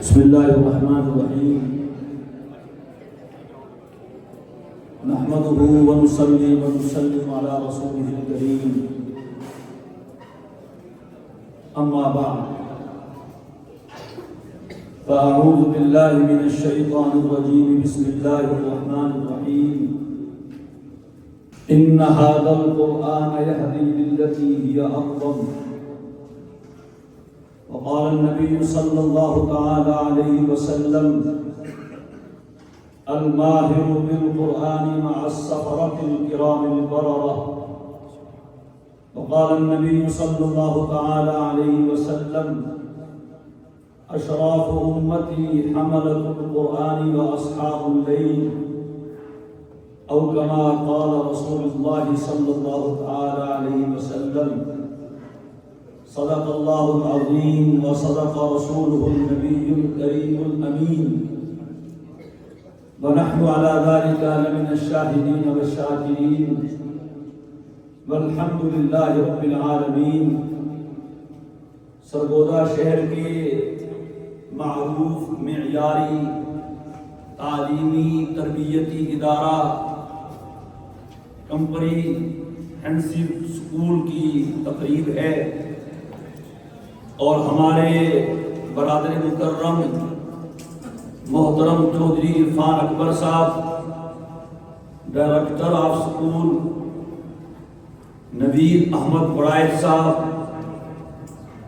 بسم الله الرحمن الرحيم نحمده ونصلي ونسلم على رسوله الكريم أما بعد فأعوذ بالله من الشيطان الرجيم بسم الله الرحمن الرحيم إن هذا القرآن يهدي للتي هي أقوم وقال النبي صلى الله تعالى عليه وسلم الماهر بالقرآن مع السفرة الكرام البررة وقال النبي صلى الله تعالى عليه وسلم أشراف أمتي حملة القرآن وأصحاب الليل أو كما قال رسول الله صلى الله تعالى عليه وسلم صدق الله العظيم وصدق رسوله النبي الكريم الأمين ونحن على ذلك لمن الشاهدين والشاكرين والحمد لله رب العالمين۔ سرگودا شہر کے معروف معیاری تعلیمی تربیتی ادارہ کمپریہنسو اسکول کی تقریب ہے اور ہمارے برادر مکرم محترم چودھری عرفان اکبر صاحب ڈائریکٹر آف اسکول، نوید احمد بڑائچ صاحب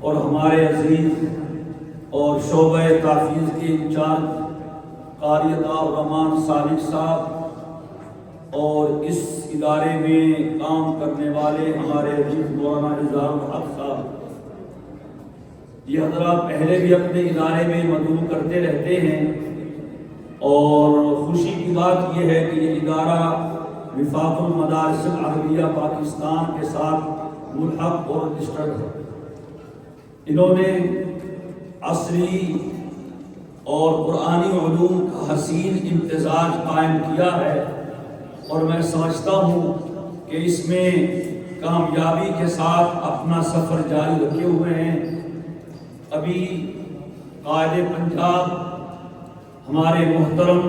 اور ہمارے عزیز اور شعبہ تحفیظ کے انچارج قاری عطاء الرحمان صالح صاحب اور اس ادارے میں کام کرنے والے ہمارے عزیز مولانا اظہار الحق صاحب، یہ حضرات پہلے بھی اپنے ادارے میں مدعو کرتے رہتے ہیں اور خوشی کی بات یہ ہے کہ یہ ادارہ وفاق المدارس العربیہ پاکستان کے ساتھ ملحق اور رجسٹرڈ ہے۔ انہوں نے عصری اور قرآنی علوم کا حسین امتزاج قائم کیا ہے اور میں سمجھتا ہوں کہ اس میں کامیابی کے ساتھ اپنا سفر جاری رکھے ہوئے ہیں۔ ابھی قائد پنجاب ہمارے محترم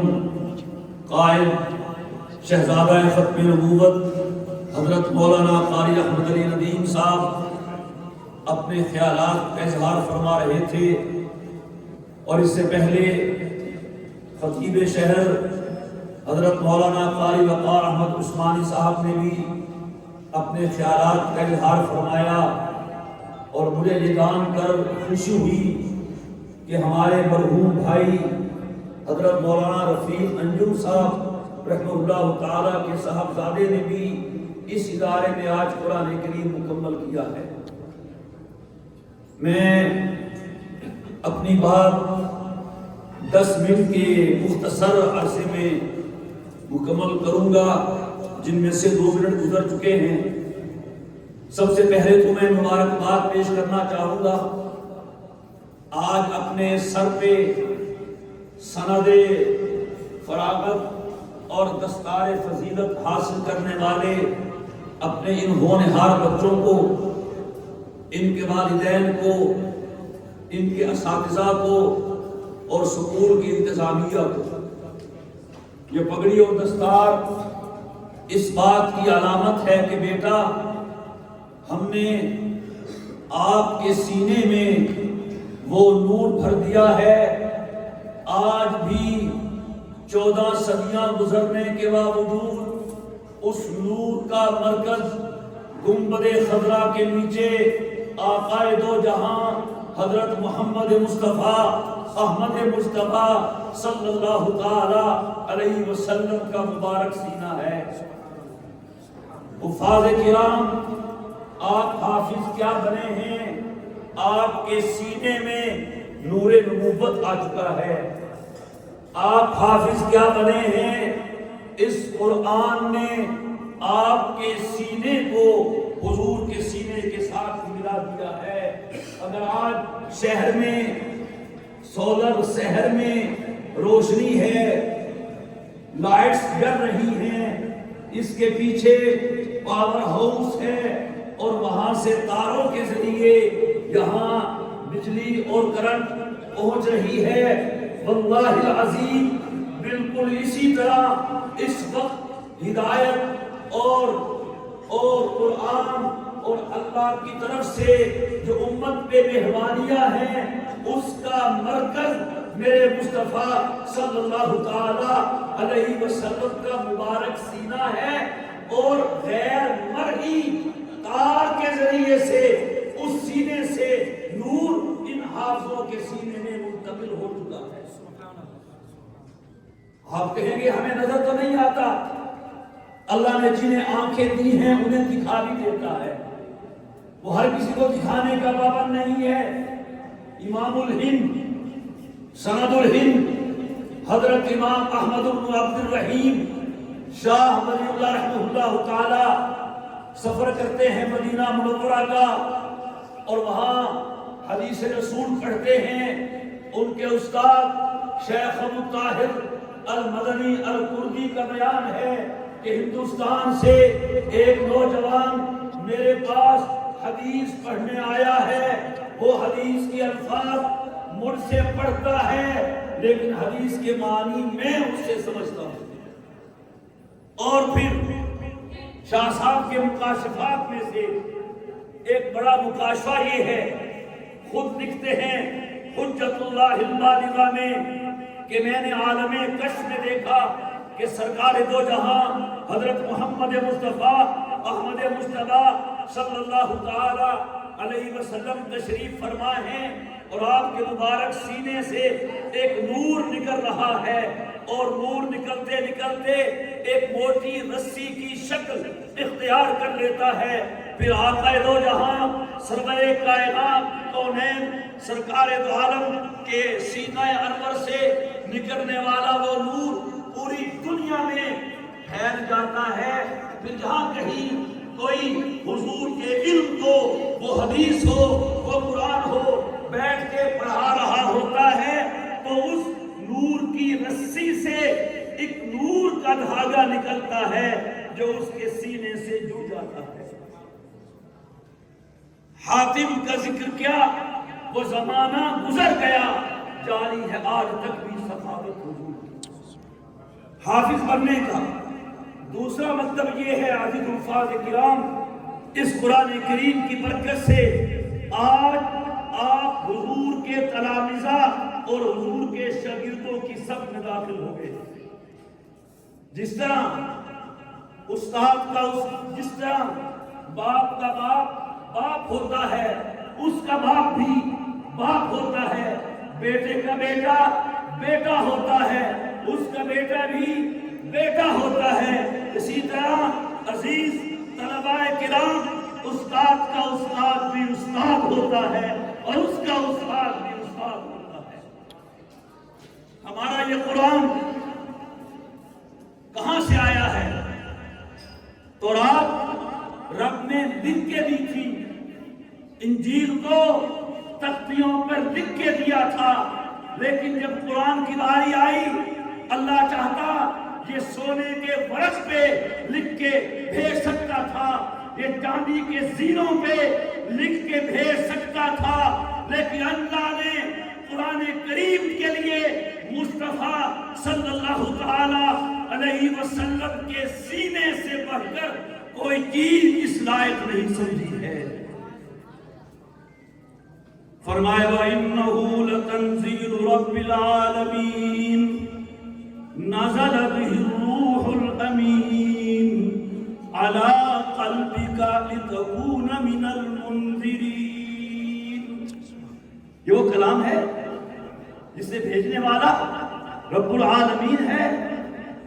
قائد شہزادہ ختم نبوت حضرت مولانا قاری احمد علی ندیم صاحب اپنے خیالات کا اظہار فرما رہے تھے اور اس سے پہلے خطیب شہر حضرت مولانا قاری وقار احمد عثمانی صاحب نے بھی اپنے خیالات کا اظہار فرمایا اور مجھے یہ جان کر خوشی ہوئی کہ ہمارے مرحوم بھائی حضرت مولانا رفیق انجم صاحب رحمہ اللہ تعالیٰ کے صاحبزادے نے بھی اس ادارے میں آج قرآن کریم مکمل کیا ہے۔ میں اپنی بات 10 منٹ کے مختصر عرصے میں مکمل کروں گا، جن میں سے 2 منٹ گزر چکے ہیں۔ سب سے پہلے تو میں مبارکباد پیش کرنا چاہوں گا، آج اپنے سر پہ سند فراغت اور دستار فضیلت حاصل کرنے والے اپنے ان ہونہار بچوں کو، ان کے والدین کو، ان کے اساتذہ کو اور سکول کی انتظامیہ کو، یہ پگڑی اور دستار اس بات کی علامت ہے کہ بیٹا ہم نے آپ کے سینے میں وہ نور بھر دیا ہے۔ آج بھی 14 صدیاں گزرنے کے باوجود اس نور کا مرکز گنبد خضرا کے نیچے آقائے دو جہاں حضرت محمد مصطفیٰ احمد مصطفیٰ صلی اللہ تعالی علیہ وسلم کا مبارک سینہ ہے۔ حفاظ کرام، آپ حافظ کیا بنے ہیں؟ آپ کے سینے میں نور نبوت آ چکا ہے۔ آپ حافظ کیا بنے ہیں؟ اس قرآن نے آپ کے سینے کو حضور کے سینے کے ساتھ ملا دیا ہے۔ اگر آج شہر میں سولر شہر میں روشنی ہے، لائٹس جل رہی ہیں، اس کے پیچھے پاور ہاؤس ہے اور وہاں سے تاروں کے ذریعے یہاں بجلی اور کرنٹ پہنچ رہی ہے۔ واللہ العظیم بالکل اسی طرح اس وقت ہدایت اور قرآن اور اللہ کی طرف سے جو امت پہ مہربانیاں ہیں اس کا مرکز میرے مصطفیٰ صلی اللہ تعالی علیہ وسلم کا مبارک سینہ ہے، اور غیر مرئی تار کے ذریعے سے اس سینے سے نور ان حافظوں کے سینے میں منتقل ہو چکا ہے۔ آپ کہیں گے ہمیں نظر تو نہیں آتا، اللہ نے جنہیں آنکھیں دی ہیں انہیں دکھا بھی دیتا ہے، وہ ہر کسی کو دکھانے کا پابند نہیں ہے۔ امام الہند سند الہند حضرت امام احمد بن عبد الرحیم شاہ ولی اللہ رحمہ اللہ تعالی سفر کرتے ہیں مدینہ منورہ کا، اور وہاں حدیث رسول پڑھتے ہیں۔ ان کے استاد شیخ ابو طاہر المدنی الکردی کا بیان ہے کہ ہندوستان سے ایک نوجوان میرے پاس حدیث پڑھنے آیا ہے، وہ حدیث کے الفاظ مجھ سے پڑھتا ہے لیکن حدیث کے معنی میں اس سے سمجھتا ہوں۔ اور پھر شاہ صاحب کے مکاشفات میں سے ایک بڑا مکاشفہ یہ ہے، خود لکھتے ہیں حجت اللہ البالغہ میں کہ میں نے عالم کشف میں دیکھا کہ سرکار دو جہاں حضرت محمد مصطفیٰ احمد مصطفیٰ صلی اللہ تعالی علیہ وسلم تشریف فرما ہیں، اور آپ کے مبارک سینے سے ایک نور نکل رہا ہے، اور نور نکلتے نکلتے ایک موٹی رسی کی شکل اختیار کر لیتا ہے۔ پھر آقا دو جہاں سرور کائنات کونین سرکار دو عالم کے سینہ انور سے نکلنے والا وہ نور پوری دنیا میں پھیل جاتا ہے۔ پھر جہاں کہیں کوئی حضور کے علم کو، وہ حدیث ہو، وہ قرآن ہو، بیٹھ کے پڑھا رہا ہوتا ہے تو اس نور کی رسی سے ایک نور کا دھاگا نکلتا ہے جو اس کے سینے سے جڑ جاتا ہے۔ حاتم کا ذکر کیا، وہ زمانہ گزر گیا، جاری ہے آج تک بھی سخاوت حضور کی۔ حافظ بننے کا دوسرا مطلب یہ ہے عزیز الفاظ کرام، اس قرآن کریم کی برکت سے آج آپ حضور کے تلامذہ اور حضور کے شاگردوں کی صف میں داخل ہو گئے۔ جس طرح استاد کا جس طرح باپ کا باپ ہوتا ہے، اس کا باپ بھی باپ ہوتا ہے، بیٹے کا بیٹا ہوتا ہے، اس کا بیٹا بھی بیٹا ہوتا ہے۔ اسی طرح عزیز طلباء کرام، استاد کا استاد بھی استاد ہوتا ہے، اور اس کا استاد بھی استاد ہوتا ہے۔ ہمارا یہ قرآن کہاں سے آیا ہے؟ تورات رب نے لکھ کے دی تھی، انجیل کو تختیوں پر لکھ کے دیا تھا، لیکن جب قرآن کی باری آئی اللہ چاہتا یہ سونے کے ورق پہ لکھ کے بھیج سکتا تھا، یہ چاندی کے زینوں پہ لکھ کے بھیج سکتا تھا، لیکن اللہ نے قرآن کریم کے لیے مصطفیٰ صلی اللہ تعالی علیہ وسلم کے سینے سے بڑھ کر کوئی چیز اس لائق نہیں سمجھی ہے۔ فرمایا وَإِنَّهُ لَتَنزِيلُ رَبِّ الْعَالَمِينَ نَزَلَ بِهِ الرُّوحُ الْأَمِينُ عَلَى قَلْبِكَ لِتَكُونَ مِنَ الْمُنذِرِينَ۔ یہ وہ کلام ہے جسے بھیجنے والا رب العالمین ہے،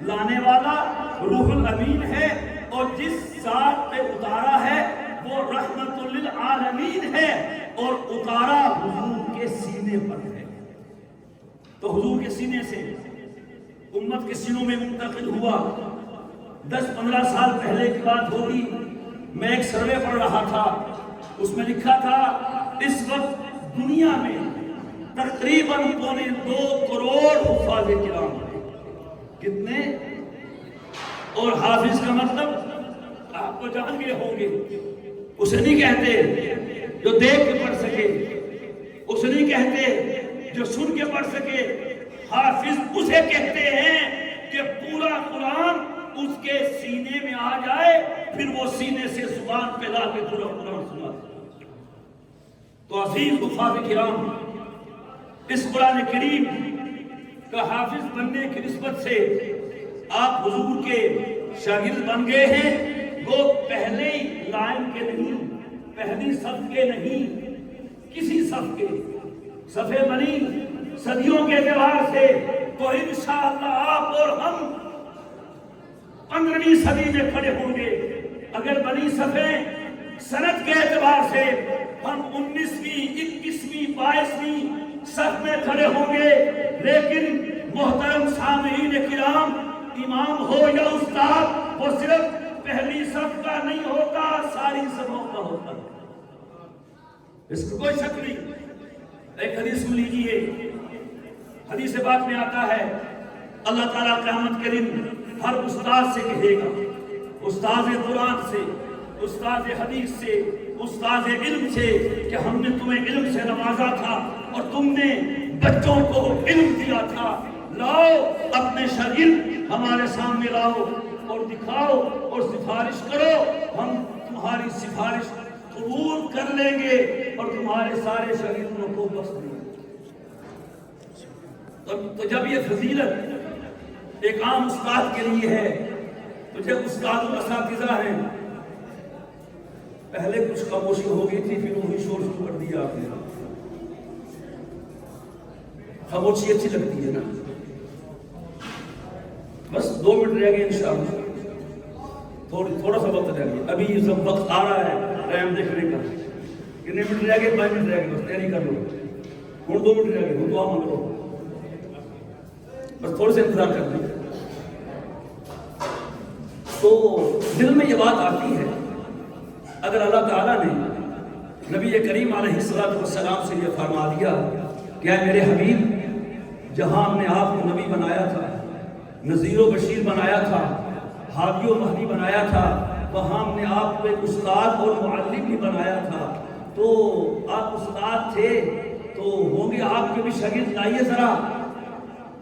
لانے والا روح الامین ہے، اور جس ذات پہ اتارا ہے وہ رحمت للعالمین ہے، اور اتارا حضور کے سینے پر ہے۔ تو حضور کے سینے سے امت کے سینوں میں منتقل ہوا۔ 10-15 سال پہلے کی بات ہوگی، میں ایک سروے پڑھ رہا تھا، اس میں لکھا تھا اس وقت دنیا میں تقریباً 2 کروڑ حفاظ کرام ہیں۔ کتنے؟ اور حافظ کا مطلب آپ کو جان گئے ہوں گے، اسے نہیں کہتے جو دیکھ کے پڑھ سکے، اسے نہیں کہتے جو سن کے پڑھ سکے. حافظ اسے کہتے ہیں کہ پورا قرآن اس کے سینے میں آ جائے، پھر وہ سینے سے زبان پہ لا کے پورا قرآن سنا. تو عزیز حفاظ کرام، اس قرآن کریم کا حافظ بننے کی نسبت سے آپ حضور کے شاگرد بن گئے ہیں. وہ پہلے لائن کے نہیں، پہلی صف کے نہیں، کسی صف کے صفے بنی صدیوں کے اعتبار سے. تو انشاءاللہ آپ اور ہم 15ویں صدی میں کھڑے ہوں گے. اگر بنی صفیں سنت کے اعتبار سے ہم 19ویں 21ویں 22ویں صف میں کھڑے ہوں گے. لیکن محترم سامعین کرام، امام ہو یا استاد، وہ صرف پہلی صف کا نہیں ہوتا، ساری صفوں کا ہوتا. اس کو کوئی شک نہیں. ایک حدیث سن لیجیے. حدیث بات میں آتا ہے اللہ تعالیٰ قیامت کے دن ہر استاد سے کہے گا، استاد قرآن سے، استاد حدیث سے، استاد علم سے، کہ ہم نے تمہیں علم سے نوازا تھا اور تم نے بچوں کو علم دیا تھا. لاؤ اپنے شاگرد ہمارے سامنے لاؤ اور دکھاؤ اور سفارش کرو، ہم تمہاری سفارش قبول کر لیں گے اور تمہارے سارے شاگردوں کو بخش دیں گے. تو جب یہ فضیلت ایک عام استاد کے لیے ہے، تو جب استاد و اساتذہ ہیں، پہلے کچھ خاموشی ہو گئی تھی، پھر وہی شور شروع کر دیا آپ نے. خاموشی اچھی لگتی ہے نا. بس 2 منٹ رہ گئے انشاءاللہ، تھوڑا سا وقت رہ گیا. ابھی یہ سب وقت آ رہا ہے ٹائم دیکھنے کا. کتنے منٹ رہ گئے؟ 5 منٹ رہ گئے. بس تیاری کر لو. 2 منٹ رہ گئے. دعا مانگو، بس تھوڑے سے انتظار کر لیں. تو دل میں یہ بات آتی ہے، اگر اللہ تعالیٰ نے نبی کریم علیہ السلام سے یہ فرما دیا کہ اے میرے حبیب، جہاں ہم نے آپ کو نبی بنایا تھا، نذیر و بشیر بنایا تھا، ہادی و مہدی بنایا تھا، وہاں ہم نے آپ کو ایک استاد اور معلم بھی بنایا تھا. تو آپ استاد تھے تو ہوں گے آپ کے بھی شاگرد، لائیے ذرا.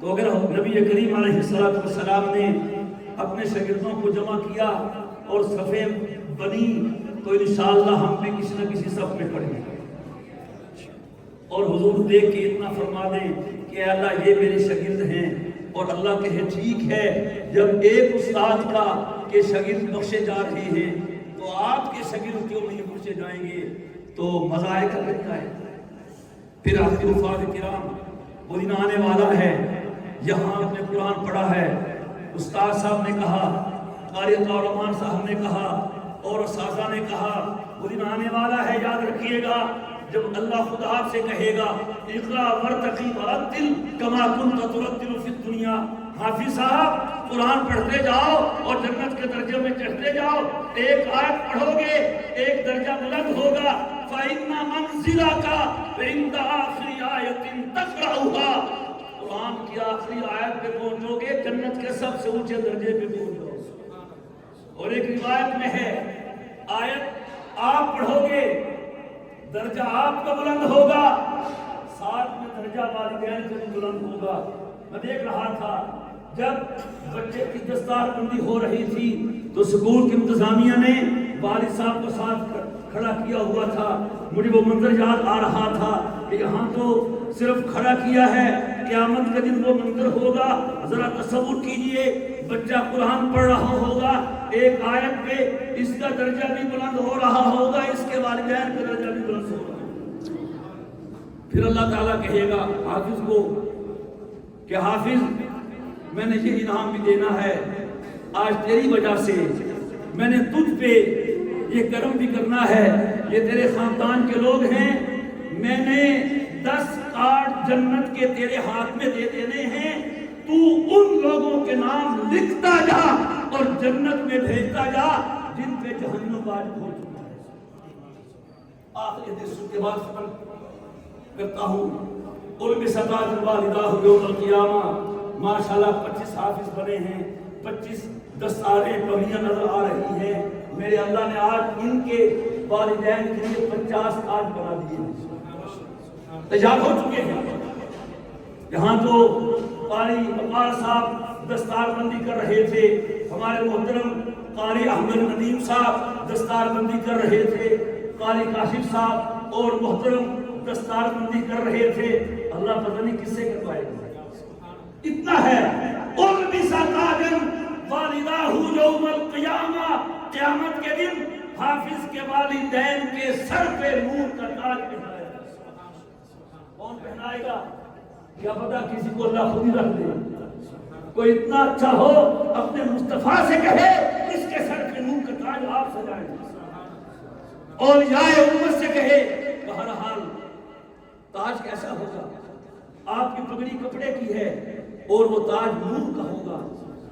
تو اگر نبی کریم علیہ السلام نے اپنے شاگردوں کو جمع کیا اور صفیں بنی، تو انشاءاللہ ہم بھی کسی نہ کسی صف میں کھڑے ہیں. اور حضور دیکھ کے اتنا فرما دیں کہ اے اللہ یہ میرے شاگرد ہیں، اور اللہ کہے ٹھیک ہے. جب ایک استاد کا کے شاگرد بخشے جا رہے ہیں تو آپ کے شاگرد کیوں نہیں بخشے جائیں گے؟ تو مزہ کا طریقہ ہے. پھر آخر حفاظ کرام، وہ دن آنے والا ہے، یہاں آپ نے قرآن پڑھا ہے، استاد صاحب نے کہا، قاری الرحمان صاحب نے کہا، اور اساتذہ نے کہا. وہ دن آنے والا ہے، یاد رکھیے گا، جب اللہ خدا آپ سے کہے گا اقرا ورتقی ورتل کما کنت ترتل فی الدنیا. حافظ صاحب قرآن پڑھتے جاؤ اور جنت کے درجے میں چڑھتے جاؤ. ایک آیت پڑھو گے ایک درجہ بلند ہوگا. فَإِنَّ مَنزِلَكَ عِنْدَ آخِرِ آیَةٍ تَقْرَأُهَا. قرآن کی آخری آیت پہ پہنچو گے، جنت کے سب سے اونچے درجے پہ پہنچ جاؤ. اور ایک روایت میں ہے، آیت آپ پڑھو گے درجہ آپ کا بلند ہوگا، ساتھ میں درجہ والدین کا بھی بلند ہوگا. میں دیکھ رہا تھا جب بچے کی دستار بندی ہو رہی تھی تو سکول کی انتظامیہ نے والد صاحب کو ساتھ کھڑا کیا ہوا تھا. مجھے وہ منظر یاد آ رہا تھا کہ یہاں تو صرف کھڑا کیا ہے، قیامت کے دن وہ منظر ہوگا. ذرا تصور کیجئے، بچہ قرآن پڑھ رہا ہوگا، ایک آیت پہ اس کا درجہ بھی بلند ہو رہا ہوگا، اس کے والدین کا درجہ بھی بلند ہو رہا ہوگا. پھر اللہ تعالیٰ کہے گا حافظ کو کہ حافظ میں نے یہ انعام بھی دینا ہے، آج تیری وجہ سے میں نے تجھ پہ یہ کرم بھی کرنا ہے. یہ تیرے خاندان کے لوگ ہیں، میں نے 10 کارڈ جنت کے تیرے ہاتھ میں دے دینے ہیں. تو ان لوگوں کے نام لکھتا جا اور جنت میں بھیجتا جا جن پہ جہنم واجب ہو چکا ہے. آخری حدیث کے بعد سفر کرتا ہوں. ان میں ستاج الوالدہ یوم القیامہ، ماشاءاللہ 25 حافظ بنے ہیں، 25 دستاریں پگڑیاں نظر آ رہی ہیں. میرے اللہ نے آج ان کے والدین کے لیے 50 کارڈ بنا دیے ہیں، تیار ہو چکے ہیں. یہاں تو قاری وقار صاحب دستار بندی کر رہے تھے، ہمارے محترم قاری احمد ندیم صاحب دستار بندی کر رہے تھے، قاری کاشف صاحب اور محترم دستار بندی کر رہے تھے، اللہ پتہ نہیں کس سے کروائے گا۔ اتنا ہے والداہ یوم القیامہ، قیامت کے دن حافظ کے والدین کے سر پہ نور کا تاج پہنائے گا۔ کون پہنائے گا؟ کیا پتا کسی کو اللہ خود ہی رکھ دے۔ کوئی اتنا اچھا ہو اپنے مصطفیٰ سے کہے اس کے سر پہ نور کا تاج آپ سجائیں، اولیاء امت سے کہے۔ بہرحال تاج کیسا ہوگا؟ آپ کی پگڑی کپڑے کی ہے اور وہ تاج نور کا ہوگا۔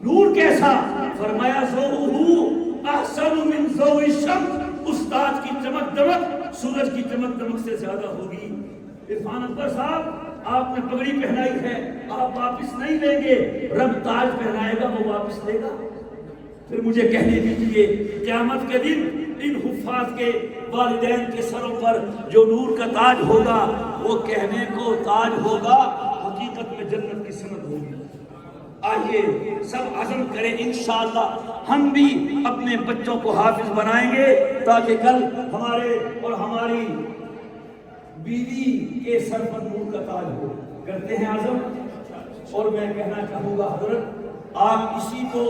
نور کیسا؟ فرمایا ضوءہ احسن من ضوء الشمس، اس تاج کی چمک دمک سورج کی چمک دمک سے زیادہ ہوگی۔ عرفان اکبر صاحب آپ نے پگڑی پہنائی ہے، آپ واپس نہیں لیں گے، رب تاج پہنائے گا وہ واپس لے گا۔ پھر مجھے کہنے دیجئے قیامت کے دن ان حفاظ کے والدین کے سروں پر جو نور کا تاج ہوگا وہ کہنے کو تاج ہوگا، حقیقت میں جنت کی سند ہوگی۔ آئیے سب عزم کریں، انشاءاللہ ہم بھی اپنے بچوں کو حافظ بنائیں گے تاکہ کل ہمارے اور ہماری بیوی کے سر پر نور کا تاج ہو۔ کرتے ہیں عزم؟ اور میں کہنا چاہوں گا حضرت آپ اسی کو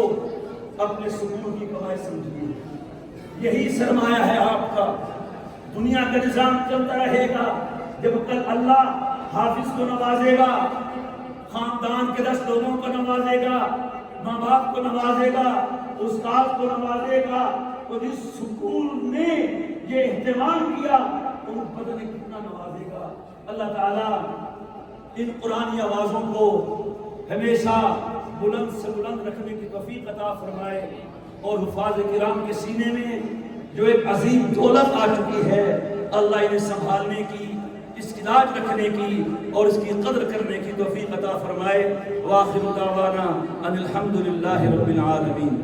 اپنے سکون کی کمائی سمجھیے، یہی سرمایہ ہے آپ کا۔ دنیا کا نظام چلتا رہے گا، جب کل اللہ حافظ کو نوازے گا، خاندان کے 10 لوگوں کو نوازے گا، ماں باپ کو نوازے گا، استاد کو نوازے گا، تو جس سکون نے یہ اہتمام کیا ان پتہ نہیں کتنا نوازے گا۔ اللہ تعالیٰ ان قرآنی آوازوں کو ہمیشہ بلند سے بلند رکھنے کی توفیق عطا فرمائے، اور حفاظ کرام کے سینے میں جو ایک عظیم دولت آ چکی ہے اللہ انہیں سنبھالنے کی، اس کی لاج رکھنے کی اور اس کی قدر کرنے کی توفیق عطا فرمائے۔ وآخر دعوانا ان الحمدللہ رب العالمین۔